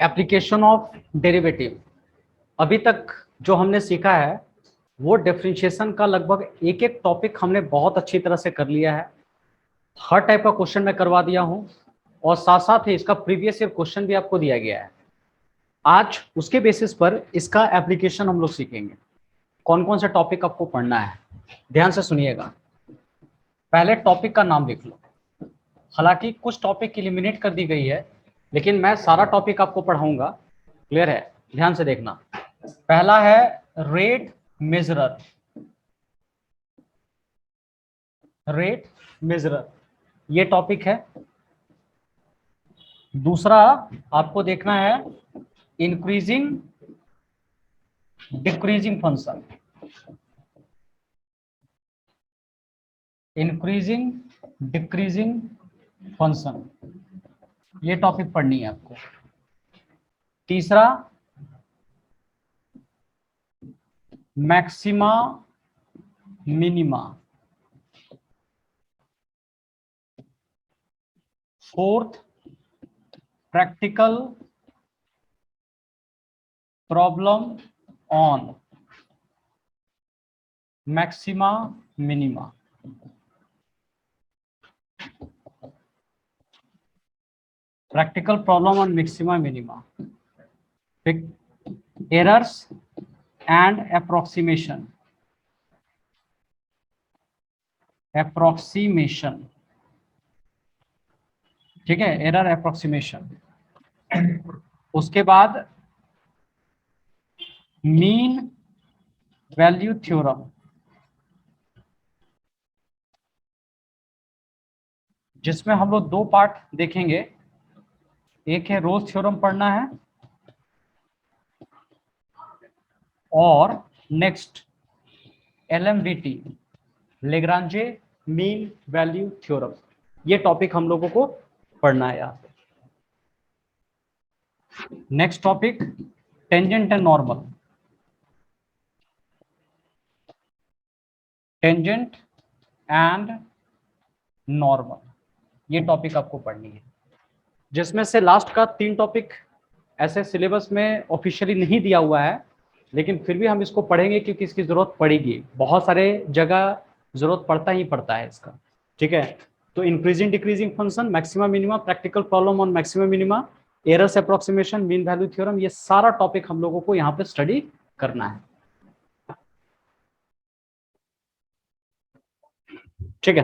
Application of derivative. अभी तक जो हमने सीखा है वो डिफरेंशिएशन का लगभग एक एक टॉपिक हमने बहुत अच्छी तरह से कर लिया है। हर टाइप का क्वेश्चन मैं करवा दिया हूं और साथ साथ ही इसका प्रीवियस ईयर क्वेश्चन भी आपको दिया गया है। आज उसके बेसिस पर इसका एप्लीकेशन हम लोग सीखेंगे। कौन कौन से टॉपिक आपको पढ़ना है, ध्यान से सुनिएगा। पहले टॉपिक का नाम लिख लो। हालांकि कुछ टॉपिक एलिमिनेट कर दी गई है, लेकिन मैं सारा टॉपिक आपको पढ़ाऊंगा। क्लियर है? ध्यान से देखना। पहला है रेट मेजरर। रेट मेजरर ये टॉपिक है। दूसरा आपको देखना है increasing decreasing function. Increasing decreasing function ये टॉपिक पढ़नी है आपको। तीसरा maxima minima. Fourth practical problem on maxima minima. Practical problem on maxima minima. Errors and approximation. Approximation, ठीक है, एरर अप्रोक्सीमेशन। उसके बाद मीन वैल्यू थ्योरम, जिसमें हम लोग दो पार्ट देखेंगे। एक है रोल्स थ्योरम पढ़ना है और next LMVT Lagrange mean value theorem. ये टॉपिक हम लोगों को पढ़ना है यहाँ पे। Next topic tangent and normal. Tangent and normal ये टॉपिक आपको पढ़नी है, जिसमें से लास्ट का 3 टॉपिक ऐसे सिलेबस में ऑफिशियली नहीं दिया हुआ है, लेकिन फिर भी हम इसको पढ़ेंगे क्योंकि इसकी जरूरत पड़ेगी। बहुत सारे जगह जरूरत पड़ता ही पड़ता है इसका, ठीक है। तो increasing decreasing function, maximum minima, practical problem on maximum minima, errors approximation, mean value theorem, ये सारा टॉपिक हम लोगों को यहाँ पे स्टडी करना है, ठीक है।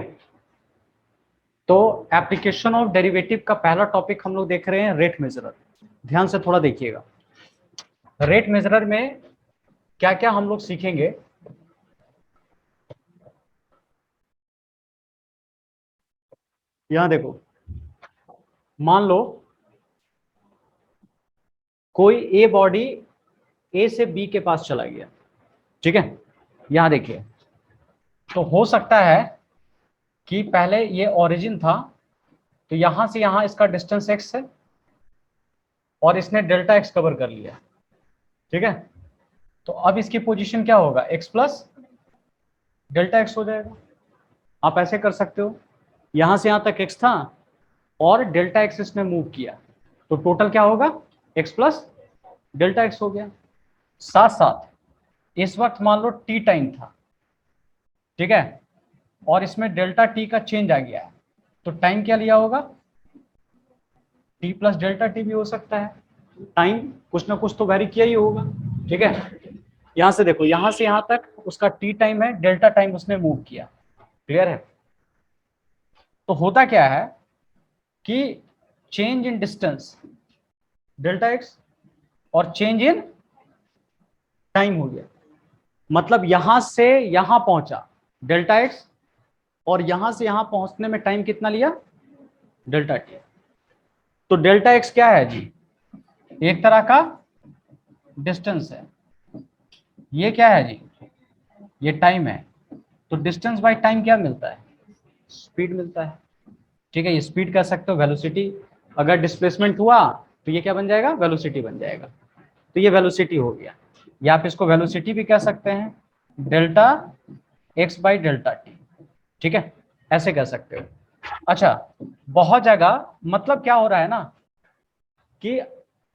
तो एप्लीकेशन ऑफ डेरिवेटिव का पहला टॉपिक हम लोग देख रहे हैं रेट मेजरर। ध्यान से थोड़ा देखिएगा। रेट मेजरर में क्या क्या हम लोग सीखेंगे। यहां देखो, मान लो कोई ए बॉडी ए से बी के पास चला गया, ठीक है। यहां देखिए, तो हो सकता है कि पहले ये ओरिजिन था, तो यहां से यहां इसका डिस्टेंस x है और इसने डेल्टा x कवर कर लिया, ठीक है। तो अब इसकी पोजीशन क्या होगा, x प्लस डेल्टा x हो जाएगा। आप ऐसे कर सकते हो, यहां से यहां तक x था और डेल्टा x इसने मूव किया, तो टोटल क्या होगा, x प्लस डेल्टा x हो गया। साथ साथ इस वक्त मान लो t टाइम था, ठीक है, और इसमें डेल्टा t का चेंज आ गया है, तो टाइम क्या लिया होगा, t प्लस डेल्टा t भी हो सकता है। टाइम कुछ ना कुछ तो वेरी किया ही होगा, ठीक है। यहां से देखो, यहां से यहां तक उसका t टाइम है, डेल्टा टाइम उसने मूव किया। क्लियर है? तो होता क्या है कि change in distance delta x और चेंज इन टाइम हो गया। मतलब यहां से यहां पहुंचा डेल्टा x और यहां से यहां पहुंचने में टाइम कितना लिया, डेल्टा t। तो डेल्टा x क्या है जी, एक तरह का डिस्टेंस है। ये क्या है जी, ये टाइम है। तो डिस्टेंस बाय टाइम क्या मिलता है, स्पीड मिलता है, ठीक है। ये स्पीड कह सकते हो, वेलोसिटी। अगर डिस्प्लेसमेंट हुआ तो ये क्या बन जाएगा, वेलोसिटी बन जाएगा। तो ये वेलोसिटी हो गया, या आप इसको वेलोसिटी भी कह सकते हैं, delta x by delta T, ठीक है, ऐसे कह सकते हो। अच्छा, बहुत जगह मतलब क्या हो रहा है ना कि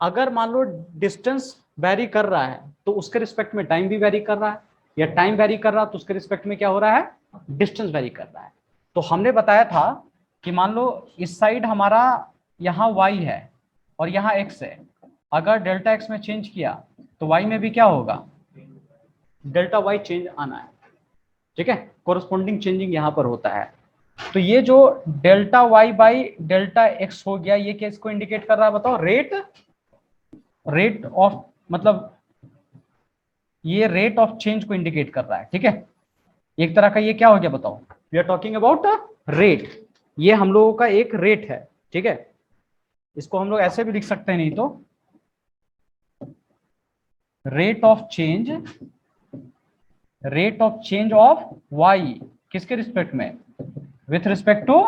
अगर मान लो डिस्टेंस वेरी कर रहा है तो उसके रिस्पेक्ट में टाइम भी वेरी कर रहा है, या टाइम वेरी कर रहा है तो उसके रिस्पेक्ट में क्या हो रहा है, डिस्टेंस वेरी कर रहा है। तो हमने बताया था कि मान लो इस साइड हमारा यहाँ y है और यहाँ x है, अगर डेल्टा x में चेंज किया तो y में भी क्या होगा, डेल्टा y चेंज आना है, ठीक है, कोरस्पोंडिंग चेंजिंग यहाँ पर होता है। तो ये जो delta y by delta x हो गया, ये किसको इंडिकेट कर रहा है बताओ, रेट ऑफ, मतलब ये रेट ऑफ चेंज को इंडिकेट कर रहा है, ठीक है। एक तरह का ये क्या हो गया बताओ, we are talking about rate, ये हम लोगों का एक रेट है, ठीक है। इसको हम लोग ऐसे भी लिख सकते हैं, नहीं तो rate of change of y किसके रिस्पेक्ट में, with respect to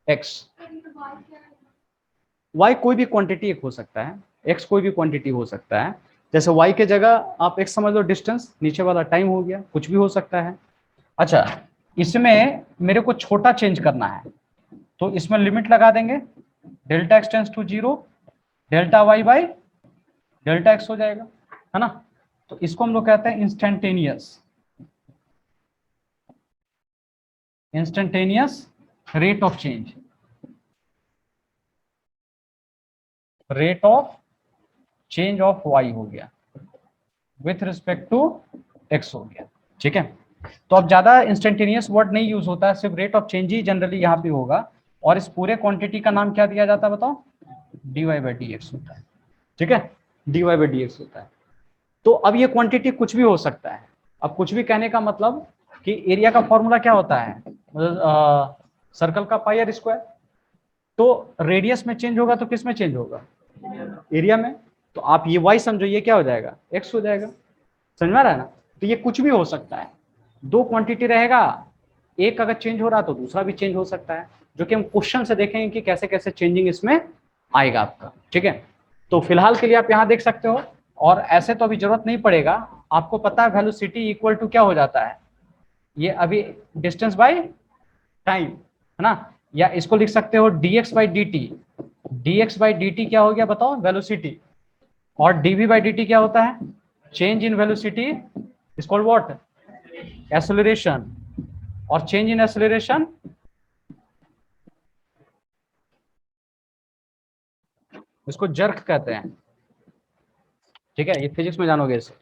x। y कोई भी क्वांटिटी एक हो सकता है, x कोई भी क्वांटिटी हो सकता है। जैसे y के जगह आप x समझ लो डिस्टेंस, नीचे वाला टाइम हो गया, कुछ भी हो सकता है। अच्छा, इसमें मेरे को छोटा चेंज करना है तो इसमें लिमिट लगा देंगे, delta x tends to 0, delta y by delta x हो जाएगा, है ना। तो इसको हम लोग कहते हैं instantaneous rate of change, rate of change of y हो गया विथ रिस्पेक्ट टू x हो गया, ठीक है। तो अब ज्यादा इंस्टेंटेनियस वर्ड नहीं यूज होता है, सिर्फ rate of change he generally यहाँ पे होगा। और इस पूरे क्वांटिटी का नाम क्या दिया जाता है बताओ, dy बाई डी एक्स होता है, ठीक है, dy बाई डी एक्स होता है। तो अब ये क्वांटिटी कुछ भी हो सकता है। अब कुछ भी कहने का मतलब कि एरिया का फॉर्मूला क्या होता है, मतलब सर्कल का पाई आर स्क्वायर। तो रेडियस में चेंज होगा तो किस में चेंज होगा, एरिया में। तो आप ये y समझो, ये क्या हो जाएगा, x हो जाएगा, समझ में आ रहा है ना। तो ये कुछ भी हो सकता है, दो क्वांटिटी रहेगा, एक अगर चेंज हो रहा तो दूसरा भी चेंज हो सकता है, जो कि हम क्वेश्चन से देखेंगे कि कैसे कैसे चेंजिंग इसमें आएगा आपका, ठीक है। तो फिलहाल के लिए आप यहाँ देख सकते हो, और ऐसे तो अभी जरूरत नहीं पड़ेगा, आपको पता है वेलोसिटी इक्वल टू क्या हो जाता है, ये अभी डिस्टेंस बाय टाइम, है ना। या इसको लिख सकते हो dx by D T, dx by D T क्या हो गया बताओ, वेलोसिटी। और dv बाई डी टी क्या होता है, change in velocity is called what, acceleration. और चेंज इन एक्सेलरेशन इसको जर्क कहते हैं, ठीक है। ये फिजिक्स में जानोगे इसे,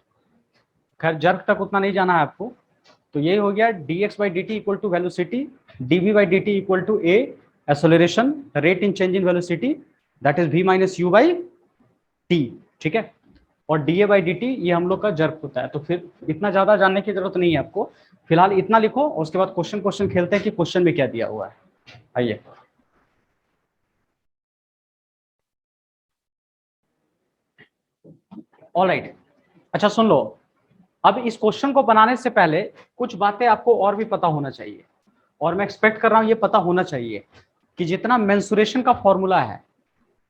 खैर जर्क तक उतना नहीं जाना है आपको। तो ये हो गया dx by D T equal to velocity, dv by D T equal to a acceleration, rate in change in velocity, that is v minus U by T, ठीक है। और dA बाई डी टी ये हम लोग का jerk होता है। तो फिर इतना ज्यादा जानने की जरूरत नहीं है आपको, फिलहाल इतना लिखो और उसके बाद क्वेश्चन खेलते हैं कि क्वेश्चन में क्या दिया हुआ है। आइए, ऑलराइट। अच्छा सुन लो, अब इस क्वेश्चन को बनाने से पहले कुछ बातें आपको और भी पता होना चाहिए, और मैं एक्सपेक्ट कर रहा हूं ये पता होना चाहिए कि जितना मेंसुरेशन का फॉर्मूला है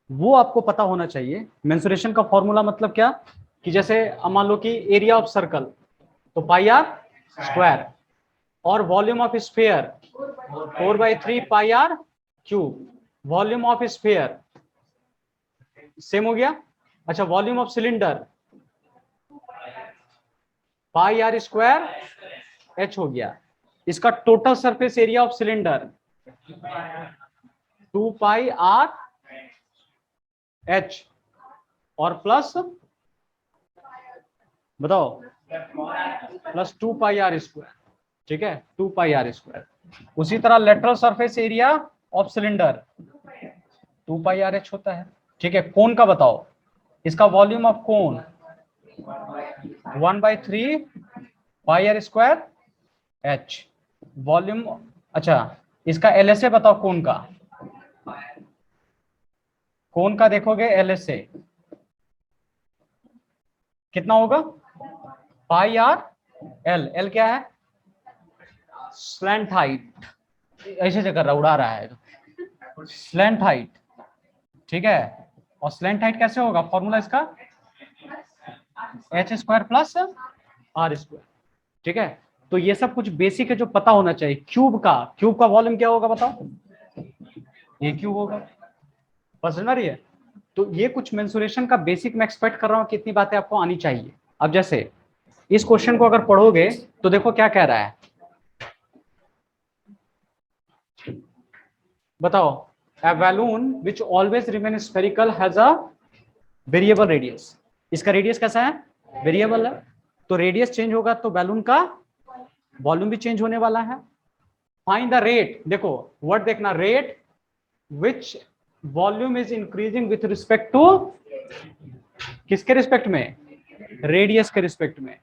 वो आपको पता होना चाहिए। मेंसुरेशन का फॉर्मूला मतलब क्या, कि जैसे मान लो कि एरिया ऑफ सर्कल तो पाई आर स्क्वायर, और volume of sphere 4/3 pi R cube, volume of sphere same हो गया। अच्छा, volume of cylinder pi R square H हो गया। इसका total surface area of cylinder 2 pi R H, और plus बताओ प्लस 2 पाई आर स्क्वायर, ठीक है, 2 पाई आर स्क्वायर। उसी तरह lateral surface area of cylinder 2 pi R H होता है, ठीक है। कोन का बताओ, इसका volume of cone 1/3 pi R square H, volume. अच्छा, इसका एलएसए बताओ कोन का, कोन का देखोगे एलएसए कितना होगा, पाई आर एल, एल क्या है, स्लैंट हाइट, ऐसे से कर रहा उड़ा रहा है, स्लैंट हाइट, ठीक है। और स्लैंट हाइट कैसे होगा, फॉर्मूला इसका H square plus R square, ठीक है। तो ये सब कुछ बेसिक है जो पता होना चाहिए। क्यूब का वॉल्यूम क्या होगा बताओ, ए क्यूब होगा, बस समझ रही है। तो ये कुछ मेंसुरेशन का बेसिक मैं एक्सपेक्ट कर रहा हूँ कि इतनी बातें आपको आनी चाहिए। अब जैसे इस क्वेश्चन को अगर पढ़ोगे तो देखो क्या कह रहा है, बताओ, a balloon which always remains spherical has a variable radius. इसका रेडियस कैसा है, वेरिएबल है, तो रेडियस चेंज होगा तो बैलून का वॉल्यूम भी चेंज होने वाला है। फाइंड द रेट, देखो वर्ड देखना, rate which volume is increasing with respect to, किसके रिस्पेक्ट में, रेडियस के रिस्पेक्ट में।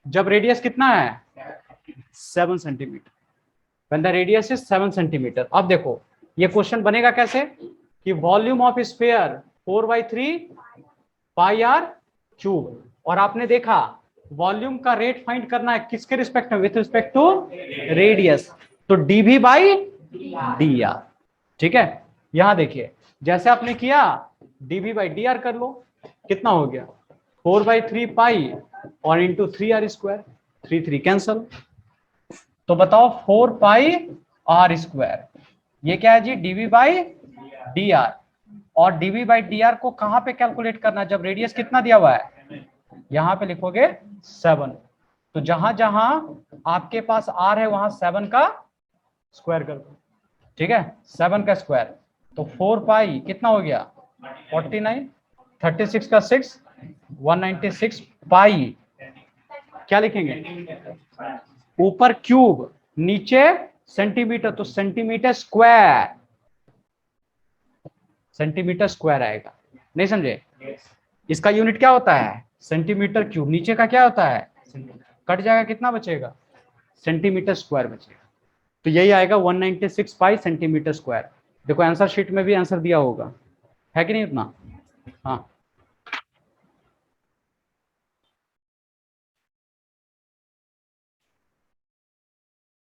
जब रेडियस कितना है 7 centimetre, when the radius is 7 centimetre. अब देखो ये क्वेश्चन बनेगा कैसे कि volume of sphere 4/3 pi R cube, और आपने देखा वॉल्यूम का रेट फाइंड करना है किसके रिस्पेक्ट में, विथ रिस्पेक्ट टू रेडियस, तो डीवी बाई डी आर। ठीक है, यहां देखिए जैसे आपने किया डीवी बाई डी आर कर लो, कितना हो गया 4/3 पाई और इंटू 3r², 3 कैंसल, तो बताओ 4 पाई r², ये क्या है जी, डीवी बाई डी आर। और डीवी बाई डी आर को कहां पे कैलकुलेट करना है, जब रेडियस कितना दिया हुआ है, यहां पे लिखोगे 7, तो जहां जहां आपके पास r है वहां 7 का स्क्वायर कर दो। ठीक है, 7 का स्क्वायर, तो 4 पाई कितना हो गया 49, 36 का 6 196 पाई, क्या लिखेंगे ऊपर क्यूब नीचे सेंटीमीटर, तो सेंटीमीटर स्क्वायर, सेंटीमीटर स्क्वायर आएगा, नहीं समझे। इसका यूनिट क्या होता है सेंटीमीटर क्यूब, नीचे का क्या होता है, कट जाएगा कितना बचेगा, सेंटीमीटर स्क्वायर बचेगा, तो यही आएगा 196 पाई सेंटीमीटर स्क्वायर। देखो आंसर शीट में भी आंसर दिया होगा, है कि नहीं उतना। हाँ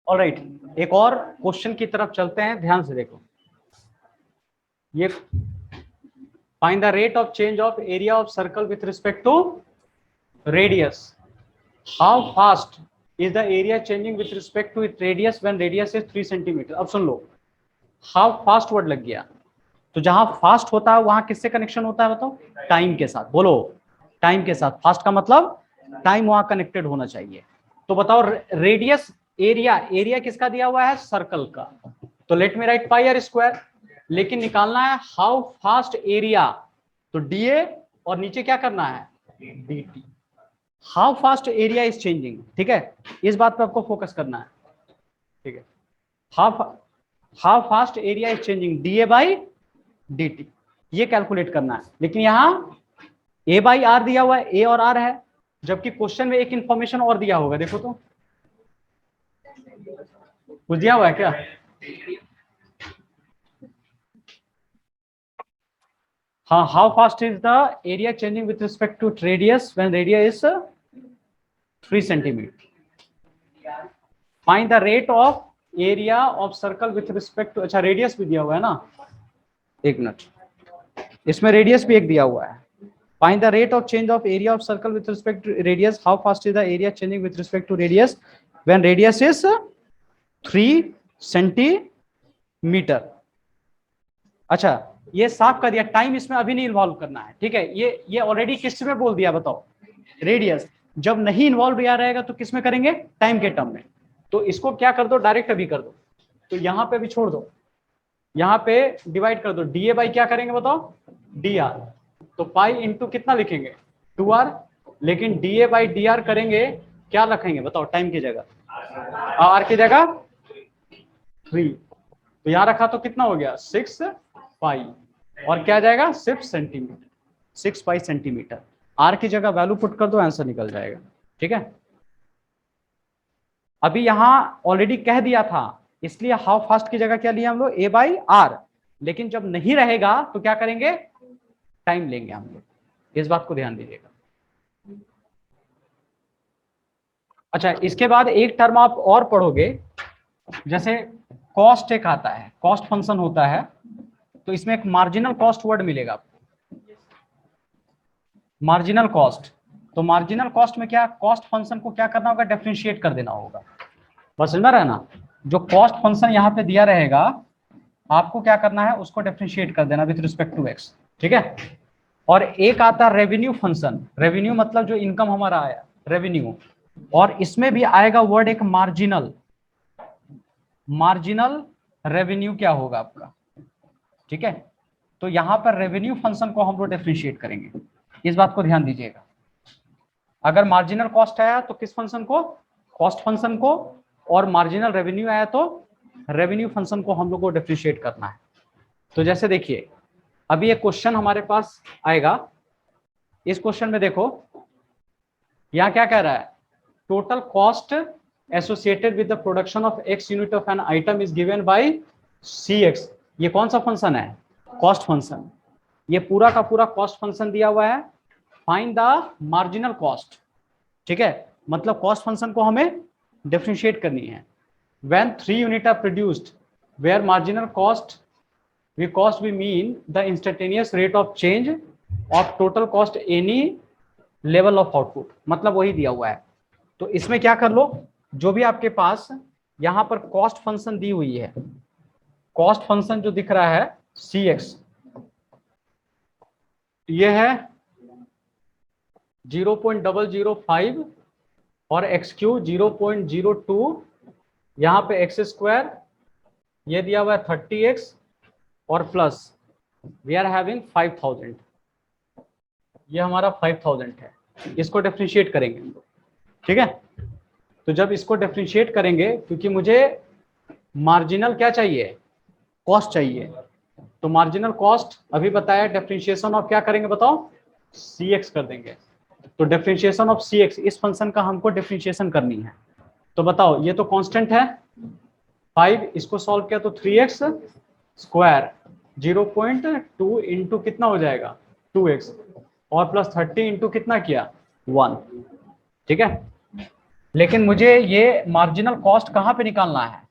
ऑलराइट, एक और क्वेश्चन की तरफ चलते हैं, ध्यान से देखो। ये find the rate of change of area of circle with respect to radius, how fast is the area changing with respect to it radius when radius is 3 centimetre. अब सुन लो, हाउ फास्ट वर्ड लग गया, तो जहां fast होता है वहां किससे कनेक्शन होता है बताओ, टाइम के साथ, बोलो टाइम के साथ, फास्ट का मतलब टाइम वहां कनेक्टेड होना चाहिए। तो बताओ रेडियस, एरिया, एरिया किसका दिया हुआ है सर्कल का, तो let me write pi R square, लेकिन निकालना है हाउ फास्ट एरिया, तो डीए और नीचे क्या करना है dt, how fast area is changing. ठीक है, इस बात पे आपको फोकस करना है। ठीक है, how fast area is changing DA by dt, ये कैलकुलेट करना है। लेकिन यहां ए बाई आर दिया हुआ है, ए और आर है, जबकि क्वेश्चन में एक इंफॉर्मेशन और दिया होगा, देखो तो कुछ दिया हुआ है क्या, हाँ, how fast is the area changing with respect to radius when radius is 3 centimetre. Find the rate of area of circle with respect to, अच्छा रेडियस भी दिया हुआ है ना, एक मिनट, इसमें रेडियस भी एक दिया हुआ है। Find the rate of change of area of circle with respect to radius, how fast is the area changing with respect to radius when radius is 3 centimetre. अच्छा ये साफ कर दिया, टाइम इसमें अभी नहीं इन्वॉल्व करना है। ठीक है, ये ऑलरेडी किस में बोल दिया बताओ, रेडियस। जब नहीं इन्वॉल्व किया रहेगा तो किस में करेंगे, टाइम के टर्म में। तो इसको क्या कर दो, डायरेक्ट अभी कर दो, तो यहां पे भी छोड़ दो, यहां पे डिवाइड कर दो, डीए बाई क्या करेंगे बताओ डी आर, तो पाई इंटू कितना लिखेंगे 2r, लेकिन डीए बाई डी आर करेंगे क्या रखेंगे बताओ, टाइम की जगह, आर की जगह 3, तो यहां रखा तो कितना हो गया 6 पाई, और क्या जाएगा 6 सेंटीमीटर, 6 पाई सेंटीमीटर, आर की जगह वैल्यू पुट कर दो, आंसर निकल जाएगा। ठीक है, अभी यहां ऑलरेडी कह दिया था, इसलिए हाउ फास्ट की जगह क्या लिया हम लोग, ए बाई आर, लेकिन जब नहीं रहेगा तो क्या करेंगे, टाइम लेंगे हम लोग, इस बात को ध्यान दीजिएगा। अच्छा इसके बाद एक टर्म आप और पढ़ोगे, जैसे कॉस्ट एक आता है, कॉस्ट फंक्शन होता है, तो इसमें एक मार्जिनल कॉस्ट वर्ड मिलेगा आपको, मार्जिनल कॉस्ट। तो मार्जिनल कॉस्ट में क्या, कॉस्ट फंक्शन को क्या करना होगा, डिफरेंशिएट कर देना होगा, बस समझ में रहा ना। जो कॉस्ट फंक्शन यहाँ पे दिया रहेगा आपको क्या करना है, उसको डिफरेंशिएट कर देना विथ रिस्पेक्ट टू एक्स। ठीक है, और एक आता है रेवेन्यू फंक्शन। रेवेन्यू मतलब जो इनकम हमारा आया रेवेन्यू, और इसमें भी आएगा वर्ड एक मार्जिनल। मार्जिनल रेवेन्यू क्या होगा आपका, ठीक है। तो यहां पर रेवेन्यू फंक्शन को हम लोग डिफरेंशिएट करेंगे, इस बात को ध्यान दीजिएगा। अगर मार्जिनल कॉस्ट आया तो किस फंक्शन को, कॉस्ट फंक्शन को, और मार्जिनल रेवेन्यू आया तो रेवेन्यू फंक्शन को हम लोग को डिफरेंशिएट करना है। तो जैसे देखिए अभी एक क्वेश्चन हमारे पास आएगा, इस क्वेश्चन में देखो यहां क्या कह रहा है, total cost associated with the production of X unit of an item is given by C X. ये कौन सा फंक्शन है, कॉस्ट फंक्शन। ये पूरा का पूरा कॉस्ट फंक्शन दिया हुआ है, फाइंड द मार्जिनल कॉस्ट, ठीक है। मतलब कॉस्ट फंक्शन को हमें डिफरेंशिएट करनी है। When 3 unit are produced where marginal cost we mean the instantaneous rate of change of total cost any level of output, मतलब वही दिया हुआ है। तो इसमें क्या कर लो, जो भी आपके पास यहां पर कॉस्ट फंक्शन दी हुई है, कॉस्ट फंक्शन जो दिख रहा है सी एक्स, ये है 0.005 और एक्स क्यू 0.02, यहां पे एक्स स्क्वायर ये दिया हुआ है 30x और प्लस वी आर हैविंग 5000, ये हमारा 5000 है। इसको डिफरेंशिएट करेंगे हम लोग, ठीक है। तो जब इसको डिफरेंशिएट करेंगे, क्योंकि मुझे मार्जिनल क्या चाहिए, कॉस्ट चाहिए, तो मार्जिनल कॉस्ट अभी बताया डिफरेंशिएशन ऑफ क्या करेंगे बताओ, सी एक्स कर देंगे। तो डिफरेंशिएशन ऑफ सी एक्स, इस फंक्शन का हमको डिफरेंशिएशन करनी है। तो बताओ ये तो कांस्टेंट है 5, इसको सॉल्व किया तो 3x स्क्वायर 0.2 इंटू कितना हो जाएगा 2x, और प्लस 30 इंटू कितना किया 1, ठीक है। लेकिन मुझे ये मार्जिनल कॉस्ट कहां पे निकालना है,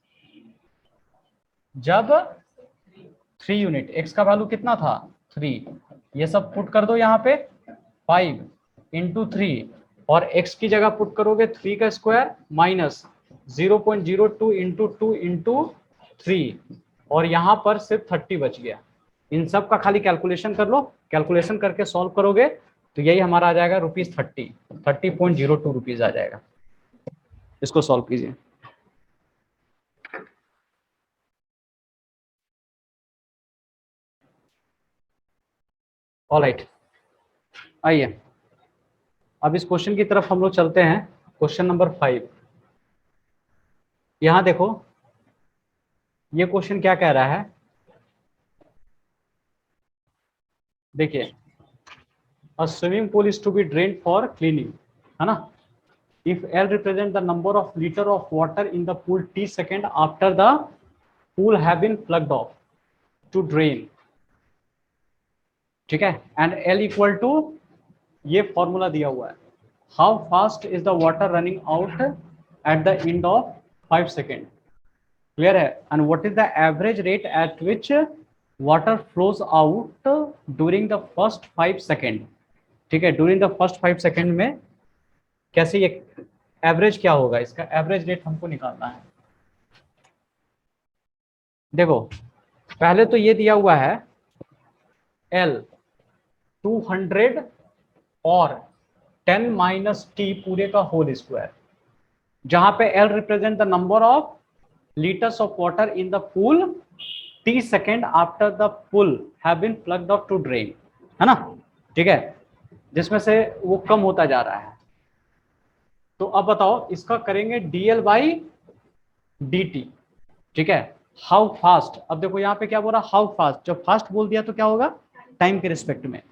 जब 3 यूनिट, x का वैल्यू कितना था 3, ये सब पुट कर दो यहाँ पे 5 इंटू 3, और x की जगह पुट करोगे 3 का स्क्वायर माइनस 0.02 इंटू 2 इंटू 3, और यहां पर सिर्फ 30 बच गया। इन सब का खाली कैलकुलेशन कर लो, कैलकुलेशन करके सॉल्व करोगे तो यही हमारा आ जाएगा ₹30.02 रुपीज आ जाएगा। इसको सॉल्व कीजिए। ऑलराइट, आइए अब इस क्वेश्चन की तरफ हम लोग चलते हैं। क्वेश्चन नंबर 5, यहां देखो ये क्वेश्चन क्या कह रहा है, देखिए a swimming pool is to be drained for cleaning, है ना। If L represent the number of liter of water in the pool t second after the pool have been plugged off to drain, ठीक है, and L equal to ये formula दिया हुआ है, how fast is the water running out at the end of 5 seconds, clear है, and what is the average rate at which water flows out during the first 5 seconds, ठीक है। During the first 5 second में कैसे ये average क्या होगा, इसका average rate हमको निकालना है। देखो पहले तो ये दिया हुआ है L 200 और 10 माइनस टी पूरे का होल स्क्वायर, जहां पे L represent the number of litres of water in the pool T second after the pull have been plugged off to drain, है ना, ठीक है, जिसमें से वो कम होता जा रहा है। तो अब बताओ इसका करेंगे dl बाई dt, ठीक है। हाउ फास्ट, अब देखो यहाँ पे क्या बोल रहा, हाउ फास्ट, जब फास्ट बोल दिया तो क्या होगा टाइम के रिस्पेक्ट में,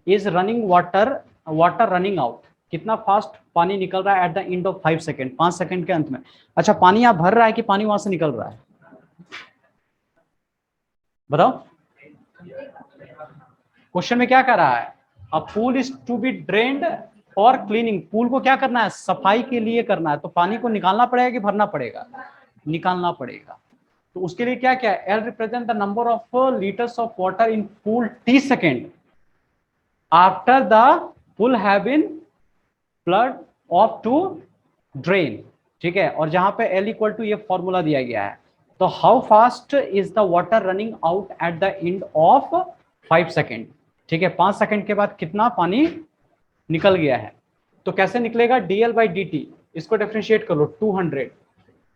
is running water, water running out, कितना फास्ट पानी निकल रहा है eight the end of 5 second, 5 second के अंत में। अच्छा पानी यहाँ भर रहा है कि पानी वहां से निकल रहा है, बताओ। क्वेश्चन में क्या कर रहा है, a pool is to be drained for cleaning, pool को क्या करना है सफाई के लिए करना है, तो पानी को निकालना पड़ेगा कि भरना पड़ेगा, निकालना पड़ेगा। तो उसके लिए क्या क्या है, L represent the number of litres of water in pool T second after the pull have been plugged off to drain, ठीक है। और जहां पे एल इक्वल टू ये फॉर्मूला दिया गया है, तो how fast is the water running out at the end of 5 second, ठीक है, 5 सेकंड के बाद कितना पानी निकल गया है। तो कैसे निकलेगा, dl/dt, इसको डिफरेंशिएट कर लो, 200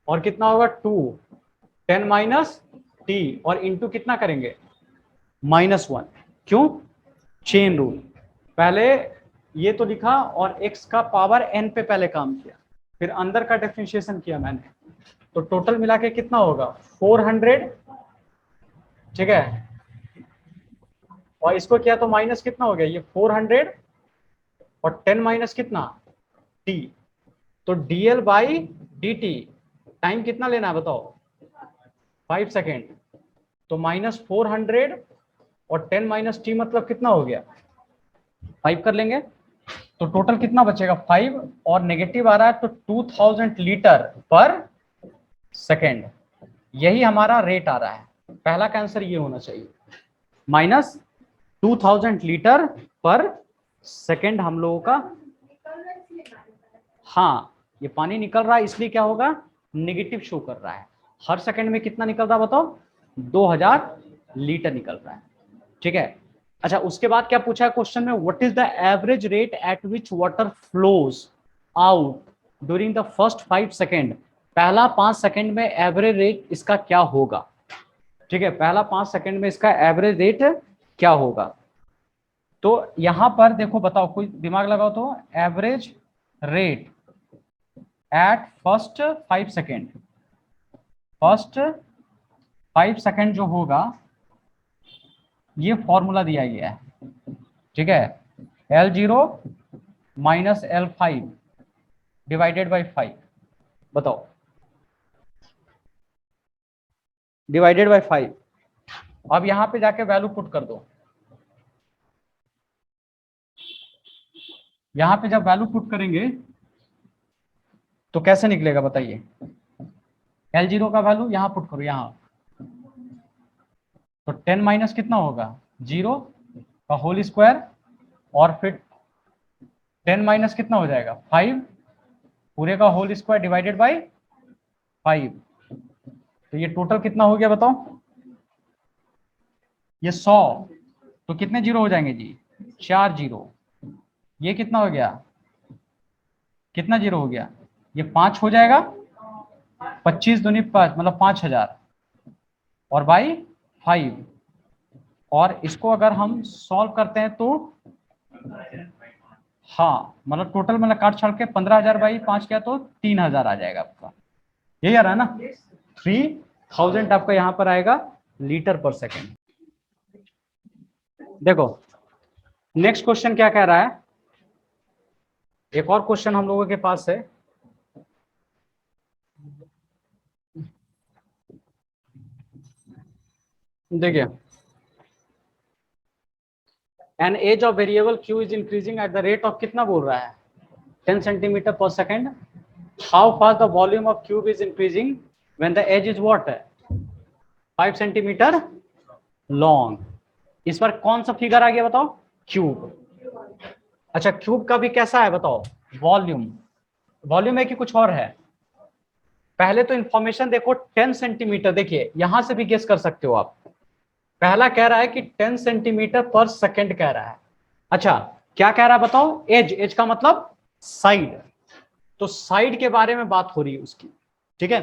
और कितना होगा 2 10 माइनस टी और इंटू कितना करेंगे -1। क्यों, चेन रूल, पहले ये तो लिखा और x का पावर n पे पहले काम किया, फिर अंदर का डिफरेंशिएशन किया मैंने, तो टोटल मिला के कितना होगा 400, ठीक है, और इसको किया तो माइनस कितना हो गया, ये 400 और 10 माइनस कितना t, तो dl/dt टाइम कितना लेना है बताओ 5 सेकेंड, तो -400 और 10 माइनस टी मतलब कितना हो गया 5 कर लेंगे, तो टोटल कितना बचेगा 5 और नेगेटिव आ रहा है तो 2000 लीटर पर सेकेंड, यही हमारा रेट आ रहा है। पहला का आंसर ये होना चाहिए, -2000 लीटर पर सेकेंड हम लोगों का। हाँ, ये पानी निकल रहा है इसलिए क्या होगा, नेगेटिव शो कर रहा है। हर सेकंड में कितना निकल रहा है बताओ, 2000 लीटर निकल रहा है, ठीक है। अच्छा, उसके बाद क्या पूछा है क्वेश्चन में, what is the average rate at which water flows out during the first 5 second. पहला 5 सेकेंड में एवरेज रेट इसका क्या होगा, ठीक है, पहला 5 सेकेंड में इसका एवरेज रेट क्या होगा। तो यहां पर देखो, बताओ, कोई दिमाग लगाओ तो, average rate at first 5 second, first 5 second जो होगा, ये फॉर्मूला दिया गया है, ठीक है, L0 minus L5 divided by 5, बताओ, डिवाइडेड बाई 5। अब यहां पे जाके वैल्यू पुट कर दो, यहां पे जब वैल्यू पुट करेंगे तो कैसे निकलेगा बताइए, L0 का वैल्यू यहां पुट करो, यहां, तो 10 माइनस कितना होगा 0 का होल स्क्वायर, और फिर 10 माइनस कितना हो जाएगा 5 पूरे का होल स्क्वायर डिवाइडेड बाई 5, तो ये टोटल कितना हो गया बताओ, ये 100, तो कितने जीरो हो जाएंगे जी 4 जीरो, ये कितना हो गया, कितना जीरो हो गया, ये 5 हो जाएगा, 25 दूनी 5 मतलब 5000 और बाई 5, और इसको अगर हम सॉल्व करते हैं तो हाँ, मतलब टोटल मतलब काट छाड़ के 15,000 बाई 5 किया तो 3,000 आ जाएगा आपका, यही आ रहा है ना, 3000 आपका यहाँ पर आएगा लीटर पर सेकेंड। देखो नेक्स्ट क्वेश्चन क्या कह रहा है, एक और क्वेश्चन हम लोगों के पास है, देखिए, an edge of variable cube is increasing at the rate of कितना बोल रहा है 10 centimetre per second, how fast the volume of cube is increasing when the edge is what 5 centimetre long. इस पर कौन सा फिगर आ गया बताओ, क्यूब। अच्छा, क्यूब का भी कैसा है बताओ, वॉल्यूम, वॉल्यूम है कि कुछ और है, पहले तो इंफॉर्मेशन देखो 10 सेंटीमीटर, देखिए यहां से भी गेस कर सकते हो आप, पहला कह रहा है कि 10 सेंटीमीटर पर सेकेंड कह रहा है। अच्छा, क्या कह रहा है बताओ, एज, एज का मतलब साइड, तो साइड के बारे में बात हो रही है उसकी, ठीक है,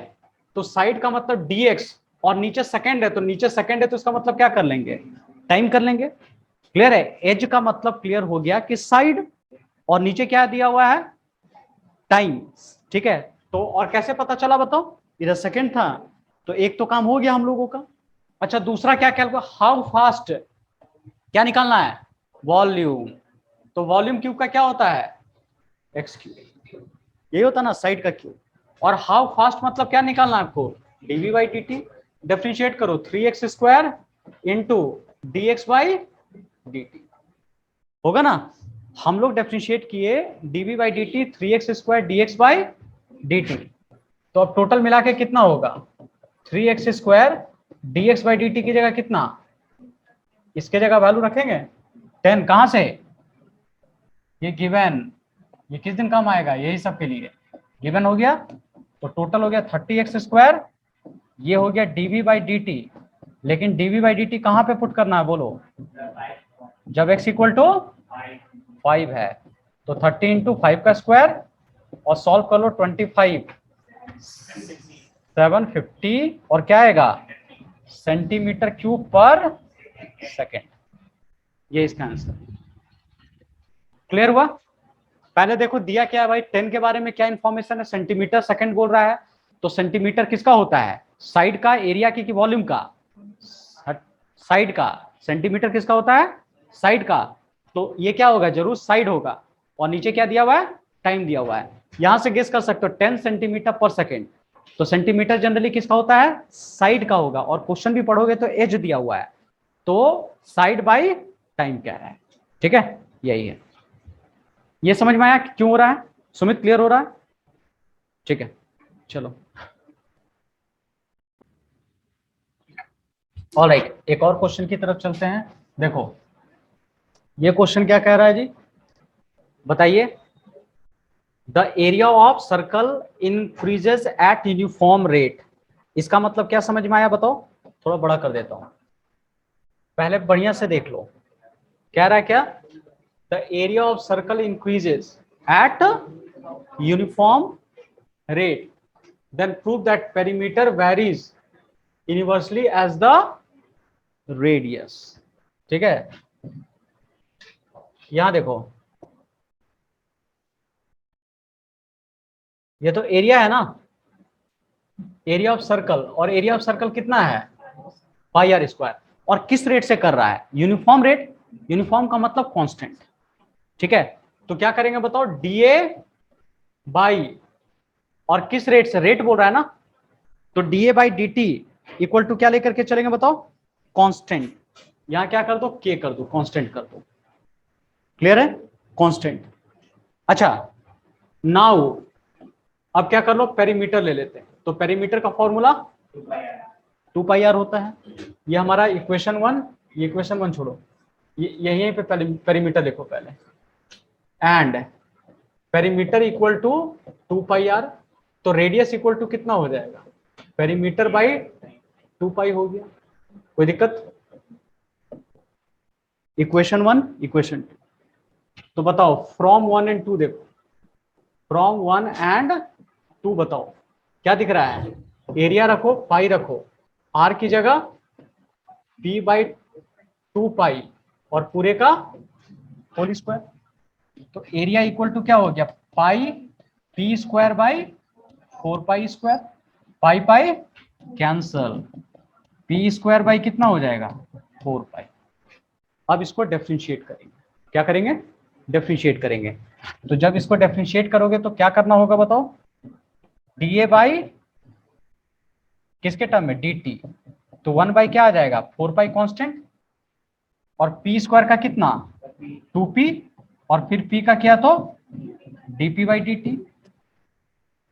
तो साइड का मतलब dx, और नीचे सेकेंड है तो नीचे सेकेंड है तो इसका मतलब क्या कर लेंगे, टाइम कर लेंगे, क्लियर है। एज का मतलब क्लियर हो गया कि साइड, और नीचे क्या दिया हुआ है टाइम, ठीक है। तो और कैसे पता चला बताओ, इधर सेकेंड था तो एक तो काम हो गया हम लोगों का। अच्छा, दूसरा क्या कैलकुलेट, हाउ फास्ट, क्या निकालना है वॉल्यूम, तो वॉल्यूम क्यूब का क्या होता है एक्स क्यूब, यही होता ना साइड का क्यूब, और हाउ फास्ट मतलब क्या निकालना है आपको DV by D T, differentiate करो 3x square into D X by D T, होगा ना। हम लोग डिफरेंशिएट किए DV by D T 3x square D X by D T, तो अब टोटल मिला के कितना होगा 3x square D X by D T की जगह कितना, इसके जगह वैल्यू रखेंगे 10, कहां से, ये गिवन, ये किस दिन काम आएगा, यही सब के लिए गिवन हो गया, तो टोटल हो गया 30x स्क्वायर, ये हो गया dv बाई डी टी, लेकिन dv बाई डी टी कहां पे पुट करना है बोलो, जब x इक्वल टू 5 है तो 30 इंटू 5 का स्क्वायर और सॉल्व कर लो 25 750 और क्या आएगा सेंटीमीटर क्यूब पर सेकेंड। ये इसका आंसर। क्लियर हुआ? पहले देखो दिया क्या है भाई, 10 के बारे में क्या इंफॉर्मेशन है, सेंटीमीटर सेकंड बोल रहा है। तो सेंटीमीटर किसका होता है, साइड का, एरिया की वॉल्यूम का, साइड का। सेंटीमीटर किसका होता है, साइड का। तो ये क्या होगा, जरूर साइड होगा। और नीचे क्या दिया हुआ है, टाइम दिया हुआ है। यहां से गेस कर सकते हो 10 सेंटीमीटर पर सेकेंड। तो सेंटीमीटर जनरली किसका होता है, साइड का होगा। और क्वेश्चन भी पढ़ोगे तो एज दिया हुआ है, तो साइड बाई टाइम क्या है। ठीक है, यही है। ये समझ में आया क्यों हो रहा है सुमित, क्लियर हो रहा है? ठीक है, चलो ऑलराइट, एक और क्वेश्चन की तरफ चलते हैं। देखो ये क्वेश्चन क्या कह रहा है जी, बताइए। The area of circle increases eight uniform rate. इसका मतलब क्या समझ में आया बताओ, थोड़ा बड़ा कर देता हूं, पहले बढ़िया से देख लो। कह रहा है क्या, the area of circle increases eight uniform rate, then prove that perimeter varies inversely as the radius। ठीक है, यहां देखो, ये तो एरिया है ना, एरिया ऑफ सर्कल, और एरिया ऑफ सर्कल कितना है पाई आर स्क्वायर। और किस रेट से कर रहा है, यूनिफॉर्म रेट। यूनिफॉर्म का मतलब कांस्टेंट। ठीक है, तो क्या करेंगे बताओ, डीए बाई, और किस रेट से, रेट बोल रहा है ना, तो DA by D T equal to क्या लेकर के चलेंगे बताओ, कांस्टेंट। यहां क्या कर दो, के कर दो, कांस्टेंट कर दो। क्लियर है, कांस्टेंट। अच्छा नाउ अब क्या कर लो, पेरीमीटर ले लेते हैं। तो पेरीमीटर का फॉर्मूला 2 पाई आर होता है। ये हमारा इक्वेशन 1, ये इक्वेशन 1 छोड़ो, ये यहीं पे पेरीमीटर लिखो पहले। And perimeter equal to 2 pi R, तो रेडियस इक्वल टू कितना हो जाएगा, पेरीमीटर बाई 2 पाई हो गया। कोई दिक्कत? Equation 1 equation 2। तो बताओ फ्रॉम 1 एंड 2, देखो फ्रॉम 1 एंड 2 बताओ क्या दिख रहा है, एरिया रखो, पाई रखो, आर की जगह पी बाई 2 पाई और पूरे का होल स्क्वायर। तो एरिया इक्वल टू क्या हो गया, pi P square by 4 pi square. Pi pi cancel, P square by कितना हो जाएगा 4 पाई। अब इसको डिफरेंशिएट करेंगे, क्या करेंगे, डिफरेंशिएट करेंगे। तो जब इसको डिफरेंशिएट करोगे तो क्या करना होगा बताओ, डी ए बाई किसके टर्म में, डी टी। तो 1 बाई क्या आ जाएगा 4 पाई कांस्टेंट, और पी स्क्वायर का कितना 2 पी, और फिर पी का क्या तो D P by D T.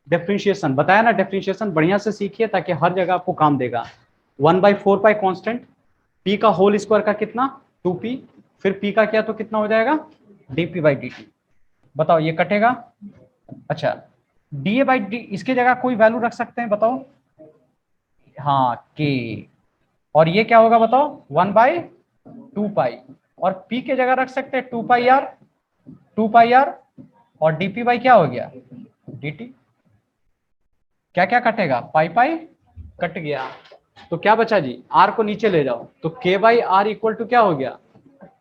Differentiation बताया ना, डिफरेंशिएशन बढ़िया से सीखिए ताकि हर जगह आपको काम देगा। 1 बाई 4 पाई कांस्टेंट, पी का होल स्क्वायर का कितना 2 पी, फिर पी का क्या तो कितना हो जाएगा D P by D T. बताओ ये कटेगा। अच्छा डी ए बाई डी, इसके जगह कोई वैल्यू रख सकते हैं बताओ, हाँ के। और ये क्या होगा बताओ 1 बाई 2 पाई, और पी के जगह रख सकते हैं 2 पाई आर, 2 पाई आर, और डीपी बाई क्या हो गया dt। क्या क्या कटेगा, पाई पाई कट गया, तो क्या बचा जी, आर को नीचे ले जाओ, तो के बाई आर इक्वल टू क्या हो गया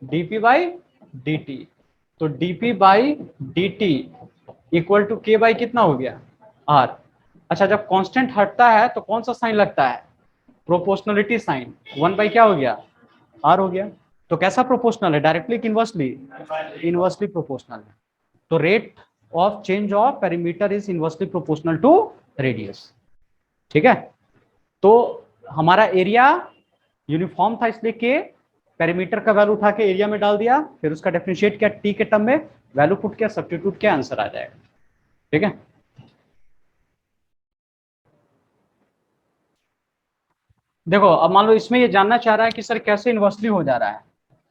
डीपी बाई dt। तो DP by dt equal to K by कितना हो गया आर। अच्छा जब कांस्टेंट हटता है तो कौन सा साइन लगता है, प्रोपोर्शनलिटी साइन। 1 बाई क्या हो गया आर हो गया। तो कैसा प्रोपोर्शनल है, डायरेक्टली कि इनवर्सली, इनवर्सली प्रोपोर्शनल है। तो rate of change of perimeter is inversely proportional to radius. ठीक है, तो हमारा एरिया यूनिफॉर्म था इसलिए के, पेरीमीटर का वैल्यू उठा के एरिया में डाल दिया, फिर उसका डिफरेंशिएट किया टी के टर्म में, वैल्यू पुट किया, सब्स्टिट्यूट किया, आंसर आ जाएगा। ठीक है, देखो अब मान लो इसमें ये जानना चाह रहा है कि सर कैसे इनवर्सली हो जा रहा है।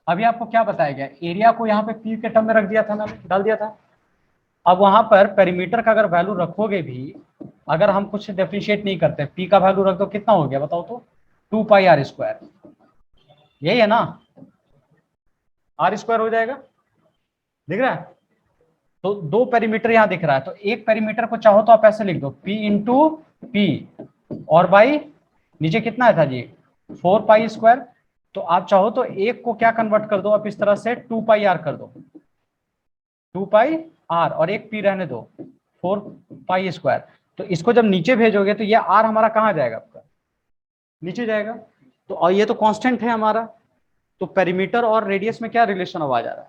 अभी आपको क्या बताया गया, एरिया को यहाँ पे पी के टर्म में रख दिया था, मैंने डाल दिया था। अब वहां पर पेरीमीटर का अगर वैल्यू रखोगे भी, अगर हम कुछ डिफरेंशिएट नहीं करते, पी का वैल्यू रख दो, कितना हो गया बताओ तो 2 पाई आर स्क्वायर, यही है ना। आर स्क्वायर हो जाएगा, दिख रहा है। तो दो पेरीमीटर यहां दिख रहा है, तो एक पेरीमीटर को चाहो तो आप ऐसे लिख दो पी इंटू पी, और बाई नीचे कितना है था जी 4 पाई स्क्वायर। तो आप चाहो तो एक को क्या कन्वर्ट कर दो आप इस तरह से 2 पाई आर कर दो, 2 पाई आर, और एक पी रहने दो 4 पाई स्क्वायर। तो इसको जब नीचे भेजोगे तो ये आर हमारा कहाँ जाएगा, आपका नीचे जाएगा। तो और ये तो कांस्टेंट है हमारा, तो पेरीमीटर और रेडियस में क्या रिलेशन अब आ जा रहा है,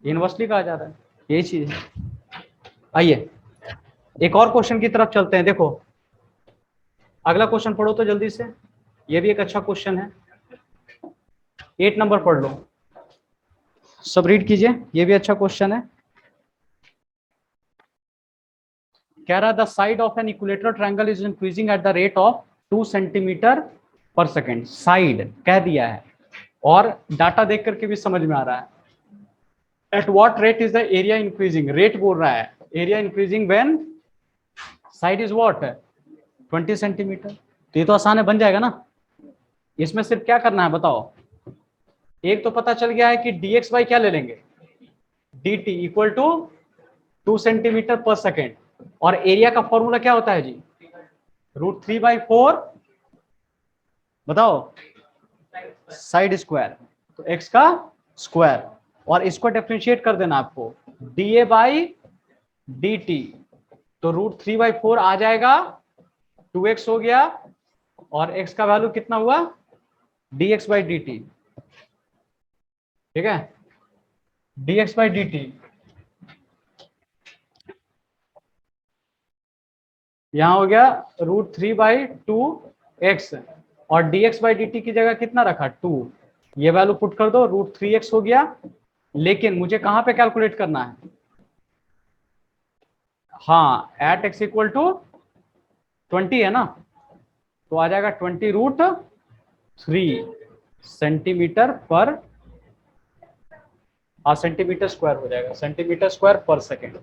इनवर्सली का आ जा रहा है, यही चीज है। आइए एक और क्वेश्चन की तरफ चलते हैं। देखो अगला क्वेश्चन पढ़ो तो जल्दी से, ये भी एक अच्छा क्वेश्चन है, 8 नंबर पढ़ लो, सब रीड कीजिए, ये भी अच्छा क्वेश्चन है। कह रहा the side of an equilateral triangle is increasing at the rate of 2 centimetre per second. Side कह दिया है और डाटा देख करके भी समझ में आ रहा है। At what rate is the area increasing, rate बोल रहा है, area increasing when side is what 20 centimetre. तो ये तो आसान है, बन जाएगा ना। इसमें सिर्फ क्या करना है बताओ, एक तो पता चल गया है कि dx बाई क्या ले लेंगे dt equal to 2 centimetre per second, और एरिया का फॉर्मूला क्या होता है जी √3/4, बताओ साइड स्क्वायर, तो x का स्क्वायर, और इसको डिफरेंशिएट कर देना आपको dA बाई dt, तो √3/4 आ जाएगा, 2x हो गया, और x का वैल्यू कितना हुआ dx बाई dt, ठीक है dx बाई dt। यहां हो गया √3/2x, और dx बाई dt की जगह कितना रखा 2, ये वैल्यू पुट कर दो, √3x हो गया। लेकिन मुझे कहां पे कैलकुलेट करना है, हाँ एट x इक्वल टू 20 है ना, तो आ जाएगा 20√3 सेंटीमीटर पर, सेंटीमीटर स्क्वायर हो जाएगा, सेंटीमीटर स्क्वायर पर सेकेंड,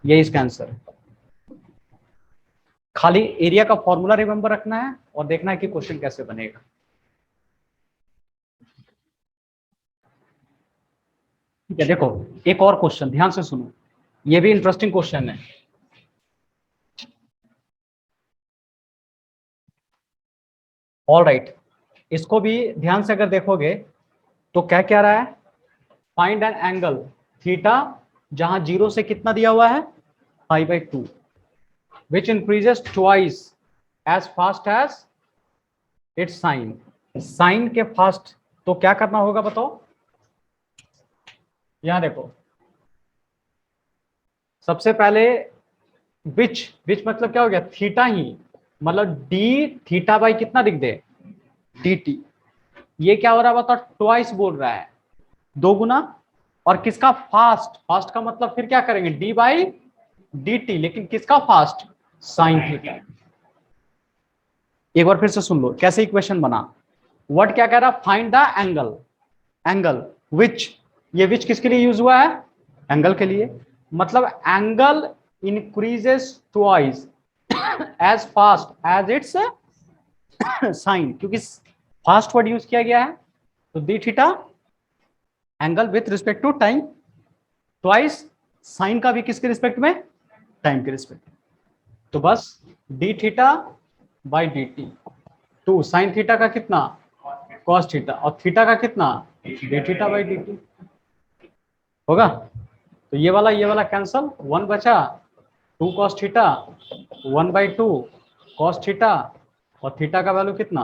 ये इसका आंसर है। खाली एरिया का फॉर्मूला रिमेंबर रखना है और देखना है कि क्वेश्चन कैसे बनेगा। ठीक है, देखो एक और क्वेश्चन ध्यान से सुनो, ये भी इंटरेस्टिंग क्वेश्चन है। ऑल राइट, इसको भी ध्यान से अगर देखोगे तो क्या क्या रहा है, फाइंड एन एंगल थीटा, जहां 0 से कितना दिया हुआ है π/2, which increases twice as fast as its sine, sine के फास्ट। तो क्या करना होगा बताओ, यहां देखो सबसे पहले विच मतलब क्या हो गया थीटा ही, मतलब डी थीटा बाई कितना लिख दे dt, ये क्या हो रहा है बताओ ट्वाइस बोल रहा है, दो गुना, और किसका फास्ट, फास्ट का मतलब फिर क्या करेंगे d बाई dt, लेकिन किसका फास्ट साइन थीटा। एक बार फिर से सुन लो कैसे इक्वेशन बना, व्हाट क्या कह रहा find the angle, angle which, ये विच किसके लिए यूज हुआ है एंगल के लिए, मतलब angle increases twice as fast as its sine, क्योंकि फास्ट वर्ड यूज किया गया है, तो D theta angle with respect to time, twice sine का भी किसके रिस्पेक्ट में टाइम के रिस्पेक्ट, तो बस D theta by D T, two sine theta का कितना कॉस थीटा, और थीटा का कितना D theta by D T होगा। तो ये वाला कैंसल, 1 बचा, 2 कॉस थीटा 1/2 कॉस थीटा, और थीटा का वैल्यू कितना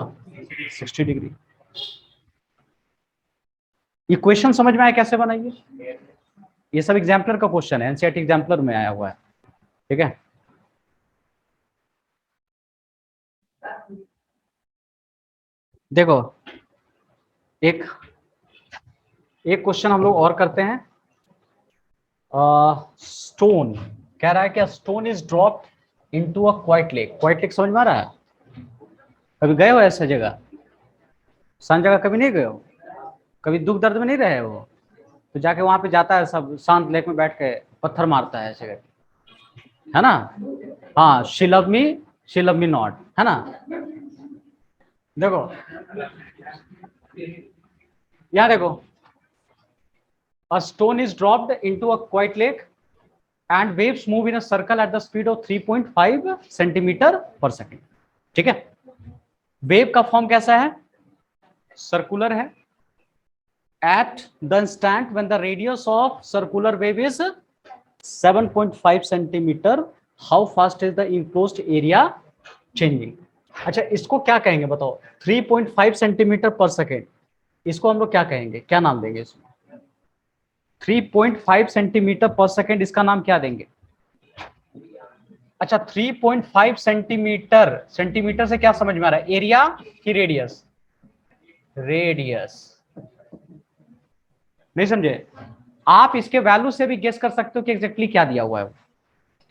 60 डिग्री। इक्वेशन समझ में आया कैसे बनाइए, ये सब एग्जाम्पलर का क्वेश्चन है, एनसीईआरटी एग्जाम्पलर में आया हुआ है, ठीक है। देखो एक क्वेश्चन हम लोग और करते हैं, स्टोन कह रहा है कि stone is dropped into a quite lake, quite lake समझ में आ रहा है, कभी गए हो ऐसा जगह, शांत जगह कभी नहीं गए हो, कभी दुख दर्द में नहीं रहे हो, तो जाके वहां पे जाता है सब शांत लेक में बैठ के पत्थर मारता है ऐसे, है ना, हाँ शी लव मी नॉट, है ना। देखो यहाँ देखो A stone is dropped into a quiet lake and waves move in a circle at the speed of 3.5 centimetre per second. ठीक है, वेव का फॉर्म कैसा है? सर्कुलर है. At the instant when the radius of circular wave is 7.5 centimetre, how fast is the enclosed area changing? अच्छा, इसको क्या कहेंगे बताओ? 3.5 सेंटीमीटर पर सेकेंड, इसको हम लोग क्या कहेंगे, क्या नाम देंगे इसमें? 3.5 सेंटीमीटर पर सेकेंड, इसका नाम क्या देंगे? अच्छा, 3.5 सेंटीमीटर, सेंटीमीटर से क्या समझ में आ रहा है, एरिया की रेडियस? रेडियस. नहीं समझे? आप इसके वैल्यू से भी गेस कर सकते हो कि एग्जैक्टली क्या दिया हुआ है,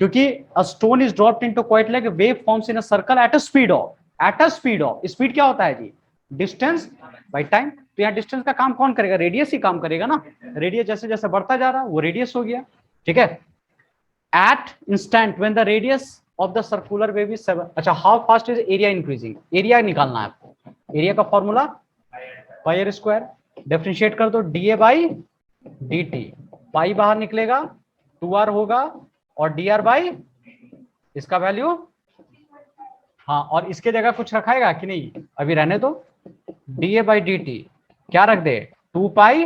क्योंकि a stone is dropped into quite lake, wave forms in a circle at a speed of, at a speed of, speed क्या होता है जी? Distance by time. तो यहाँ डिस्टेंस का काम कौन करेगा? रेडियस ही काम करेगा ना. रेडियस जैसे जैसे बढ़ता जा रहा है वो रेडियस हो गया. ठीक है. At instant when the radius of the circular wave is 7. अच्छा, how fast is area increasing? Area निकालना है आपको. एरिया का formula pi R square. Differentiate कर दो, डीए बाई dt. पाई बाहर निकलेगा, 2r होगा, और dr बाई इसका वैल्यू. हाँ, और इसके जगह कुछ रखाएगा कि नहीं? अभी रहने दो. dA बाई dt क्या रख दे? 2 पाई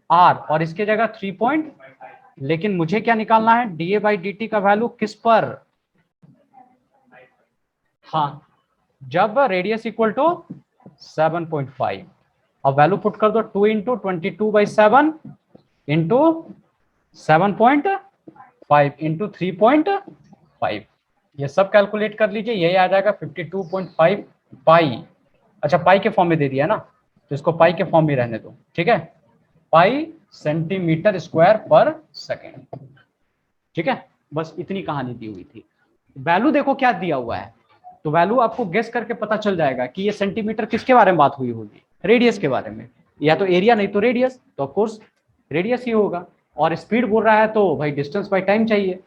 r, और इसके जगह 3 पॉइंट. लेकिन मुझे क्या निकालना है? dA बाई dt का वैल्यू किस पर? हाँ, जब रेडियस इक्वल टू 7.5. अब वैल्यू पुट कर दो, 2 इंटू 22/7 इंटू 7.5 इंटू 3.5. ये सब कैलकुलेट कर लीजिए, यही आ जाएगा 52.5 पाई. अच्छा, पाई के फॉर्म में दे दिया ना, तो इसको पाई के फॉर्म में रहने दो. ठीक है, पाई सेंटीमीटर स्क्वायर पर सेकेंड. ठीक है, बस इतनी कहानी दी हुई थी. वैल्यू देखो क्या दिया हुआ है, तो वैल्यू आपको गेस करके पता चल जाएगा कि ये सेंटीमीटर किसके बारे में बात हुई होगी? रेडियस के बारे में. या तो एरिया नहीं तो रेडियस, तो ऑफ कोर्स रेडियस ही होगा. और स्पीड बोल रहा है तो भाई डिस्टेंस बाय टाइम चाहिए.